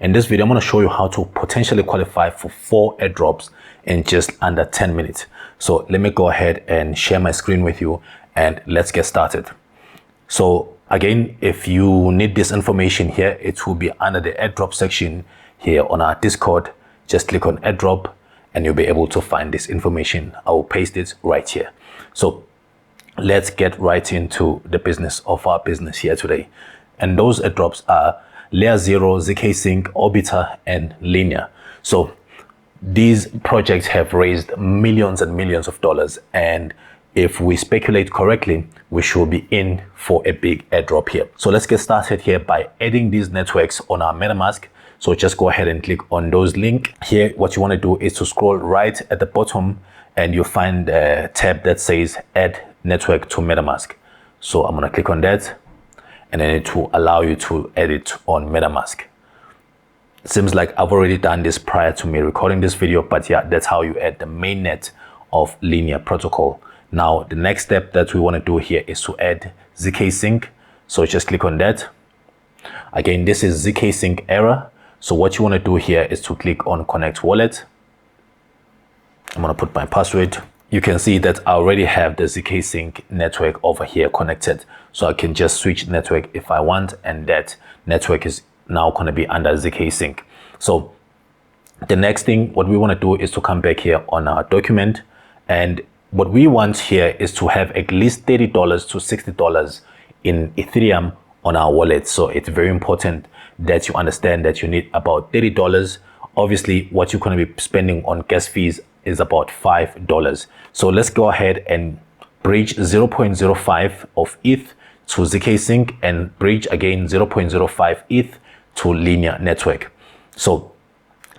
In this video, I'm going to show you how to potentially qualify for 4 airdrops in just under 10 minutes. So let me go ahead and share my screen with you and let's get started. So again, if you need this information here, it will be under the airdrop section here on our Discord. Just click on airdrop and you'll be able to find this information. I will paste it right here. So let's get right into the business of our business here today. And those airdrops are LayerZero, zKSync, Orbiter, and Linea. So these projects have raised millions and millions of dollars, and if we speculate correctly, we should be in for a big airdrop here. So let's get started here by adding these networks on our MetaMask. So just go ahead and click on those links. Here, what you want to do is to scroll right at the bottom and you'll find a tab that says Add Network to MetaMask. So I'm going to click on that, and then it will allow you to edit on MetaMask. It seems like I've already done this prior to me recording this video, but yeah, that's how you add the mainnet of Linea protocol. Now, the next step that we want to do here is to add zKSync. So just click on that. Again, this is zKSync error. So what you want to do here is to click on Connect Wallet. I'm going to put my password. You can see that I already have the zKSync network over here connected. So I can just switch network if I want, and that network is now going to be under zKSync. So the next thing, what we want to do is to come back here on our document. And what we want here is to have at least $30 to $60 in Ethereum on our wallet. So it's very important that you understand that you need about $30. Obviously, what you're going to be spending on gas fees is about $5. So let's go ahead and bridge 0.05 of ETH to zKSync and bridge again 0.05 ETH to Linea network. So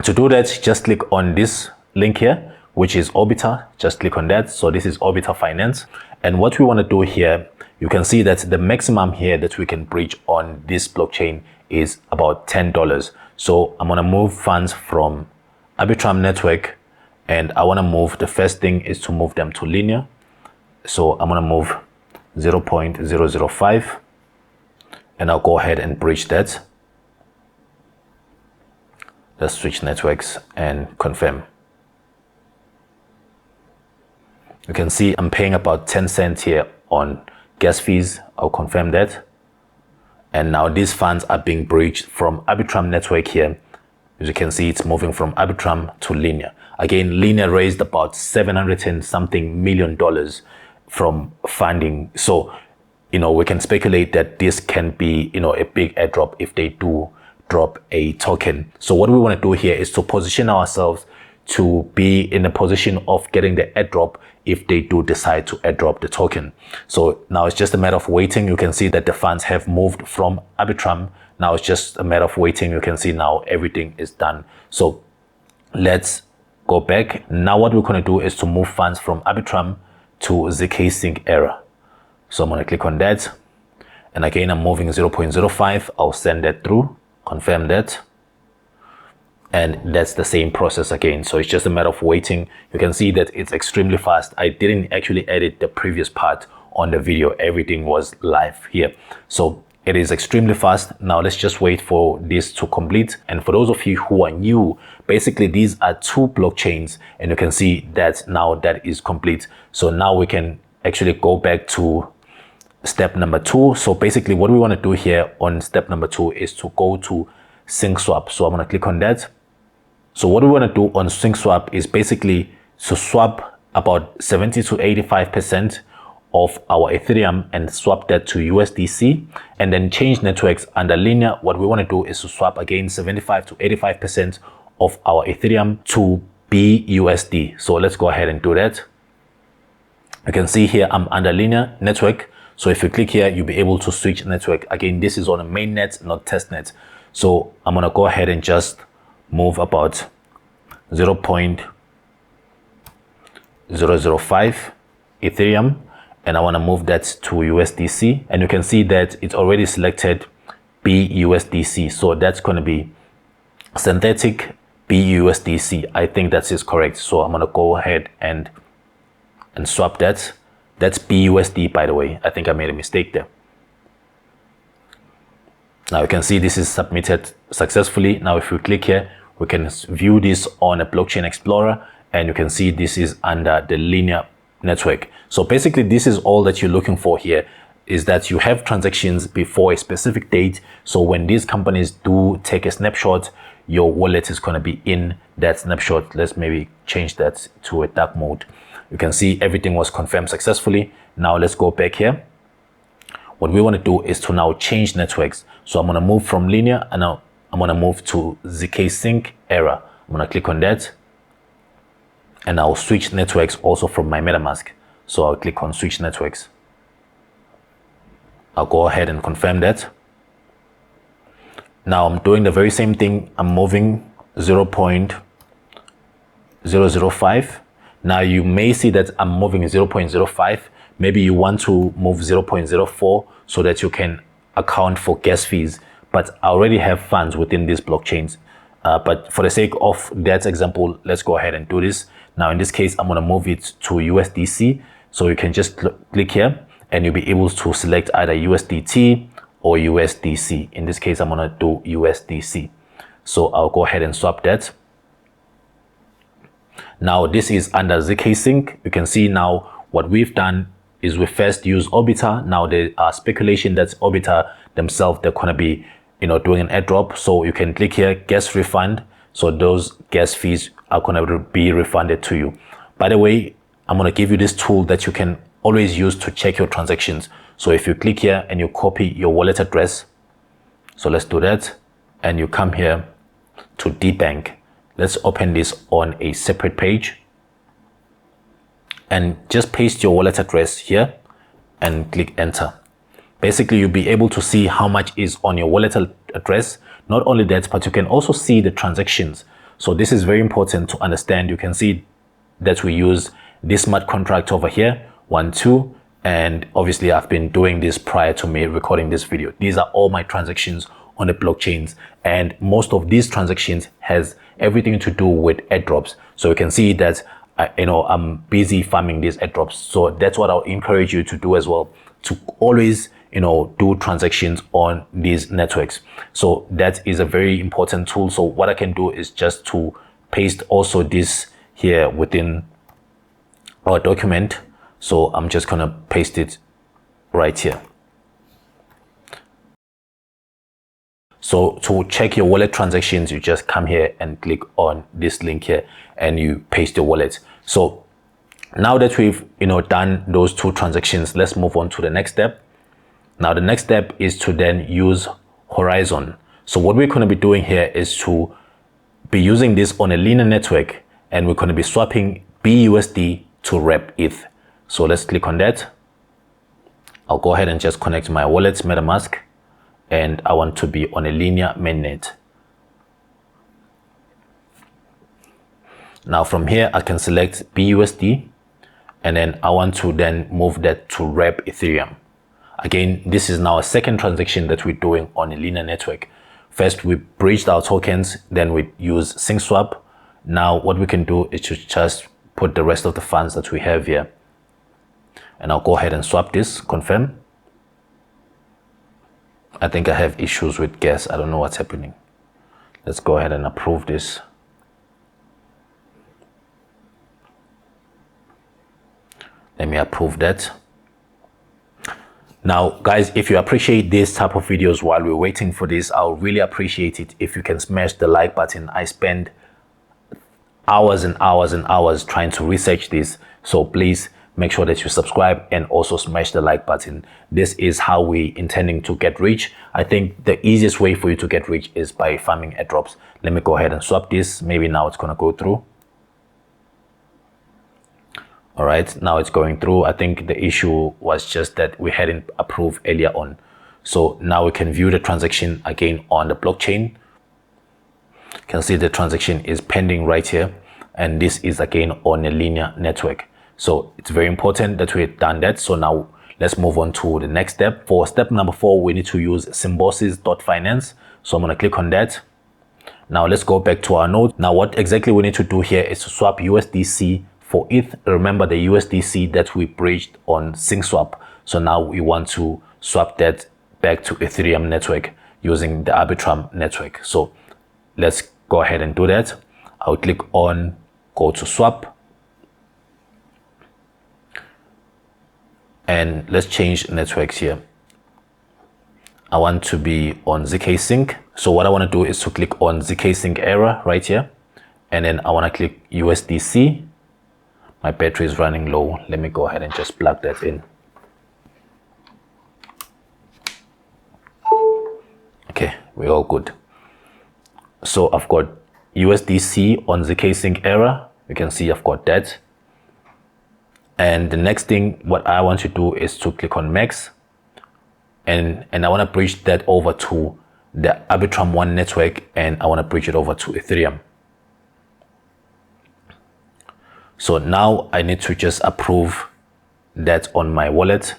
to do that, just click on this link here, which is Orbiter. Just click on that. So this is Orbiter Finance. And what we want to do here, you can see that the maximum here that we can bridge on this blockchain is about $10. So I'm going to move funds from Arbitrum network, and I want to move, the first thing is to move them to Linea. So I'm going to move 0.005 and I'll go ahead and bridge that. Let's switch networks and confirm. You can see I'm paying about 10 cents here on gas fees. I'll confirm that. And now these funds are being bridged from Arbitrum network here. As you can see, it's moving from Arbitrum to Linea. Again, Linea raised about $700 and something million from funding. So, we can speculate that this can be, a big airdrop if they do drop a token. So what we want to do here is to position ourselves to be in a position of getting the airdrop if they do decide to airdrop the token. So now it's just a matter of waiting. You can see that the funds have moved from Arbitrum. Now it's just a matter of waiting. You can see now everything is done. So let's go back. Now what we're going to do is to move funds from Arbitrum to zKSync error. So I'm going to click on that. And again, I'm moving 0.05. I'll send that through, confirm that. And that's the same process again. So it's just a matter of waiting. You can see that it's extremely fast. I didn't actually edit the previous part on the video. Everything was live here. So it is extremely fast. Now let's just wait for this to complete. And for those of you who are new, basically these are 2 blockchains, and you can see that now that is complete. So now we can actually go back to step number 2. So basically what we want to do here on step number 2 is to go to SyncSwap. So I'm going to click on that. So what we want to do on SyncSwap is basically to swap about 70 to 85% of our Ethereum and swap that to USDC, and then change networks under Linea. What we want to do is to swap again 75 to 85% of our Ethereum to BUSD. So let's go ahead and do that. You can see here I'm under Linea network. So if you click here, you'll be able to switch network. Again, this is on a mainnet, not testnet. So I'm going to go ahead and just move about 0.005 Ethereum, and I want to move that to USDC, and you can see that it's already selected BUSDC. So that's going to be synthetic BUSDC. I think that is correct. So I'm going to go ahead and swap that. That's BUSD, by the way. I think I made a mistake there. Now you can see this is submitted successfully. Now if we click here, we can view this on a blockchain explorer, and you can see this is under the Linea network. So basically this is all that you're looking for here, is that you have transactions before a specific date. So when these companies do take a snapshot, your wallet is going to be in that snapshot. Let's maybe change that to a dark mode. You can see everything was confirmed successfully. Now let's go back here. What we want to do is to now change networks. So I'm going to move from Linea, and now I'm going to move to zKSync era. I'm going to click on that, and I'll switch networks also from my MetaMask. So I'll click on switch networks. I'll go ahead and confirm that. Now I'm doing the very same thing. I'm moving 0.005. Now you may see that I'm moving 0.05. Maybe you want to move 0.04 so that you can account for gas fees, but I already have funds within these blockchains. But for the sake of that example, let's go ahead and do this. Now in this case, I'm going to move it to USDC. So you can just click here and you'll be able to select either USDT or USDC. In this case, I'm going to do USDC. So I'll go ahead and swap that. Now this is under zKSync. You can see now what we've done is we first use Orbiter. Now there are speculation that Orbiter themselves, they're going to be, doing an airdrop. So you can click here, gas refund. So those gas fees are going to be refunded to you. By the way, I'm going to give you this tool that you can always use to check your transactions. So if you click here and you copy your wallet address, so let's do that. And you come here to DBank. Let's open this on a separate page. And just paste your wallet address here and click enter. Basically, you'll be able to see how much is on your wallet address. Not only that, but you can also see the transactions. So this is very important to understand. You can see that we use this smart contract over here, 1, 2, and obviously I've been doing this prior to me recording this video. These are all my transactions on the blockchains, and most of these transactions has everything to do with airdrops. So you can see that I'm busy farming these airdrops. So that's what I'll encourage you to do as well, to always, do transactions on these networks. So that is a very important tool. So what I can do is just to paste also this here within our document. So I'm just going to paste it right here. So to check your wallet transactions, you just come here and click on this link here and you paste your wallet. So now that we've done those 2 transactions, let's move on to the next step. Now the next step is to then use Horizon. So what we're going to be doing here is to be using this on a Linea network, and we're going to be swapping BUSD to Rep ETH. So let's click on that. I'll go ahead and just connect my wallet MetaMask, and I want to be on a Linea mainnet. Now from here, I can select BUSD, and then I want to then move that to Rep Ethereum. Again, this is now a second transaction that we're doing on a Linea network. First, we bridged our tokens, then we use SyncSwap. Now what we can do is to just put the rest of the funds that we have here. And I'll go ahead and swap this, confirm. I think I have issues with gas. I don't know what's happening. Let's go ahead and approve this. Let me approve that. Now, guys, if you appreciate this type of videos while we're waiting for this, I'll really appreciate it if you can smash the like button. I spend hours and hours and hours trying to research this. So please make sure that you subscribe and also smash the like button. This is how we intending to get rich. I think the easiest way for you to get rich is by farming airdrops. Let me go ahead and swap this. Maybe now it's going to go through. All right, now it's going through. I think the issue was just that we hadn't approved earlier on. So now we can view the transaction again on the blockchain. You can see the transaction is pending right here. And this is again on a Linea network. So it's very important that we've done that. So now let's move on to the next step. For step number 4, we need to use Symbiosis.finance. So I'm going to click on that. Now let's go back to our node. Now what exactly we need to do here is to swap USDC for ETH. Remember the USDC that we bridged on SyncSwap. So now we want to swap that back to Ethereum network. using the Arbitrum network. So let's go ahead and do that. I'll click on go to swap, and let's change networks here. I want to be on zKSync. So what I want to do is to click on zKSync error right here, and then I want to click USDC. My battery is running low. Let me go ahead and just plug that in. Okay, we're all good. So I've got USDC on zKSync error. You can see I've got that. And the next thing, what I want to do is to click on max, and I want to bridge that over to the Arbitrum 1 network, and I want to bridge it over to Ethereum. So now I need to just approve that on my wallet.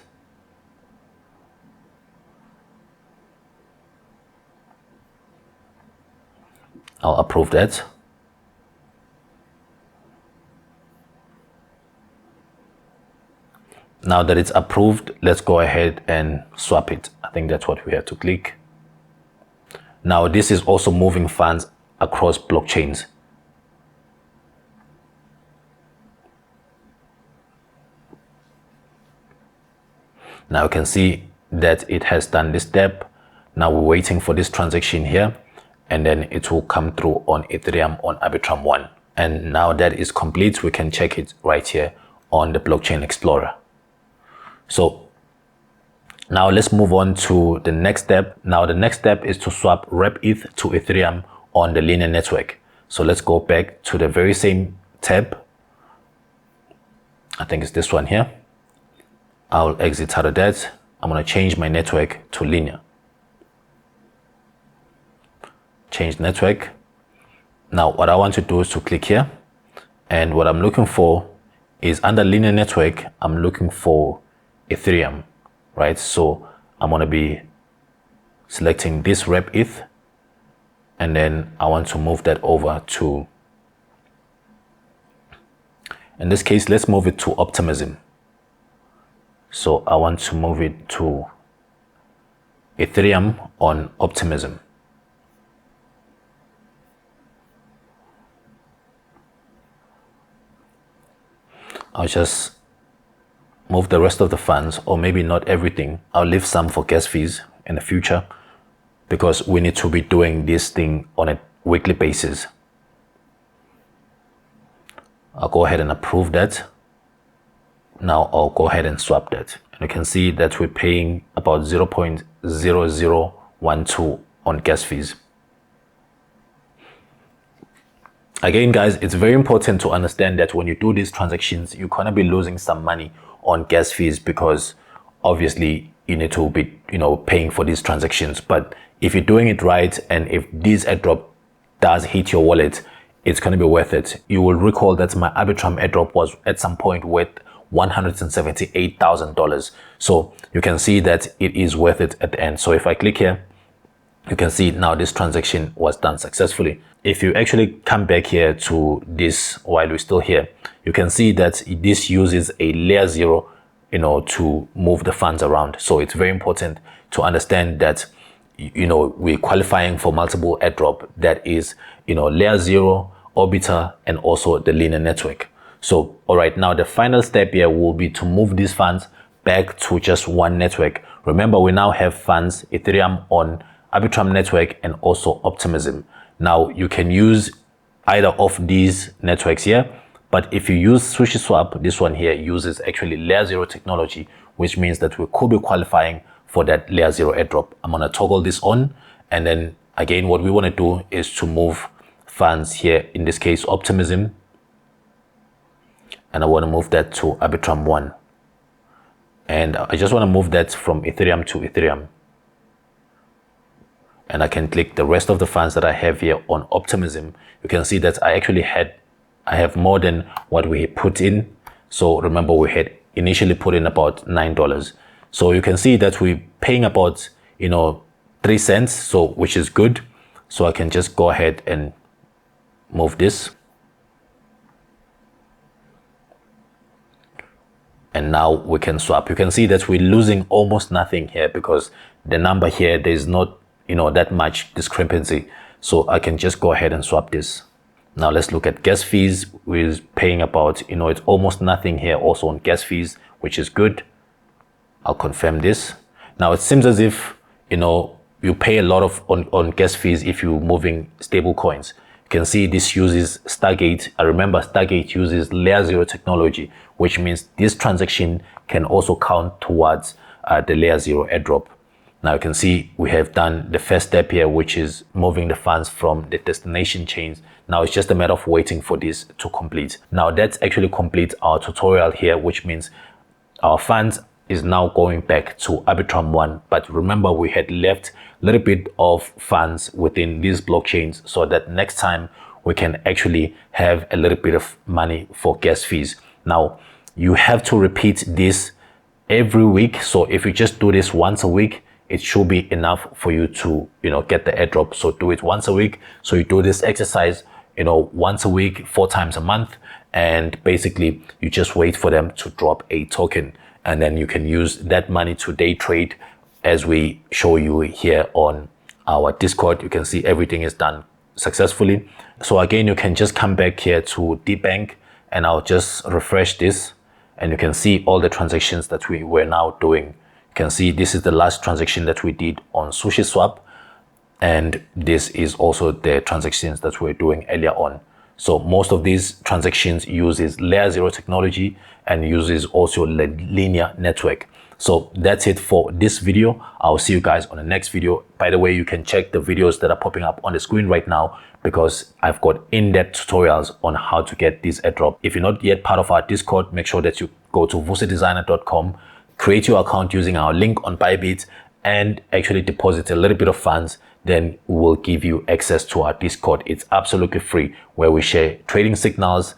I'll approve that. Now that it's approved, let's go ahead and swap it. I think that's what we have to click. Now this is also moving funds across blockchains. Now you can see that it has done this step. Now we're waiting for this transaction here, and then it will come through on Ethereum on Arbitrum 1. And now that is complete, we can check it right here on the Blockchain Explorer. So now let's move on to the next step. Now the next step is to swap rep.eth to Ethereum on the Linea network. So let's go back to the very same tab. I think it's this one here. I'll exit out of that. I'm going to change my network to Linea. Change network. Now what I want to do is to click here, and what I'm looking for is under Linea network, I'm looking for Ethereum, right? So I'm going to be selecting this rep.eth, and then I want to move that over to, in this case, let's move it to Optimism. So I want to move it to Ethereum on Optimism. I'll just move the rest of the funds, or maybe not everything. I'll leave some for gas fees in the future, because we need to be doing this thing on a weekly basis. I'll go ahead and approve that. Now I'll go ahead and swap that. And you can see that we're paying about 0.0012 on gas fees. Again, guys, it's very important to understand that when you do these transactions, you're going to be losing some money on gas fees, because obviously you need to be, paying for these transactions. But if you're doing it right, and if this airdrop does hit your wallet, it's going to be worth it. You will recall that my Arbitrum airdrop was at some point worth $178,000. So you can see that it is worth it at the end. So if I click here, you can see now this transaction was done successfully. If you actually come back here to this while we're still here, you can see that this uses a LayerZero, to move the funds around. So it's very important to understand that, we're qualifying for multiple airdrop, that is, LayerZero, Orbiter, and also the Linea network. So, all right, now the final step here will be to move these funds back to just one network. Remember, we now have funds, Ethereum on Arbitrum network and also Optimism. Now you can use either of these networks here, but if you use SushiSwap, this one here uses actually LayerZero technology, which means that we could be qualifying for that LayerZero airdrop. I'm going to toggle this on, and then again, what we want to do is to move funds here, in this case Optimism, and I want to move that to Arbitrum 1, and I just want to move that from Ethereum to Ethereum. And I can click the rest of the funds that I have here on Optimism. You can see that I have more than what we put in. So remember, we had initially put in about $9. So you can see that we're paying about 3 cents, so which is good. So I can just go ahead and move this. And now we can swap. You can see that we're losing almost nothing here, because the number here, there's not that much discrepancy. So I can just go ahead and swap this. Now let's look at gas fees. We're paying about, it's almost nothing here also on gas fees, which is good. I'll confirm this. Now it seems as if, you pay a lot of on gas fees if you're moving stable coins. You can see this uses Stargate. I remember Stargate uses LayerZero technology, which means this transaction can also count towards the LayerZero airdrop. Now you can see we have done the first step here, which is moving the funds from the destination chains. Now it's just a matter of waiting for this to complete. Now that's actually complete our tutorial here, which means our funds is now going back to Arbitrum 1. But remember, we had left a little bit of funds within these blockchains so that next time we can actually have a little bit of money for gas fees. Now you have to repeat this every week. So if you just do this once a week, it should be enough for you to, get the airdrop. So do it once a week. So you do this exercise, once a week, 4 times a month. And basically you just wait for them to drop a token. And then you can use that money to day trade as we show you here on our Discord. You can see everything is done successfully. So again, you can just come back here to DBank and I'll just refresh this. And you can see all the transactions that we were now doing. You can see this is the last transaction that we did on SushiSwap. And this is also the transactions that we're doing earlier on. So most of these transactions uses LayerZero technology and uses also Linea network. So that's it for this video. I'll see you guys on the next video. By the way, you can check the videos that are popping up on the screen right now because I've got in-depth tutorials on how to get this airdrop. If you're not yet part of our Discord, make sure that you go to vusedesigner.com, create your account using our link on Bybit and actually deposit a little bit of funds. Then we will give you access to our Discord. It's absolutely free, where we share trading signals,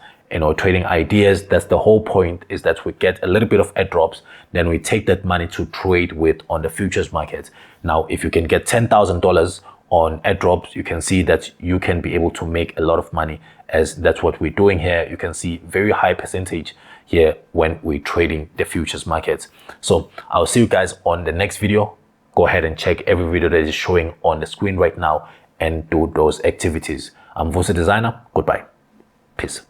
trading ideas. That's the whole point, is that we get a little bit of airdrops, then we take that money to trade with on the futures market. Now, if you can get $10,000 on airdrops, you can see that you can be able to make a lot of money, as that's what we're doing here. You can see very high percentage here when we're trading the futures markets. So I'll see you guys on the next video. Go ahead and check every video that is showing on the screen right now and do those activities. I'm Vuse Designer. Goodbye. Peace.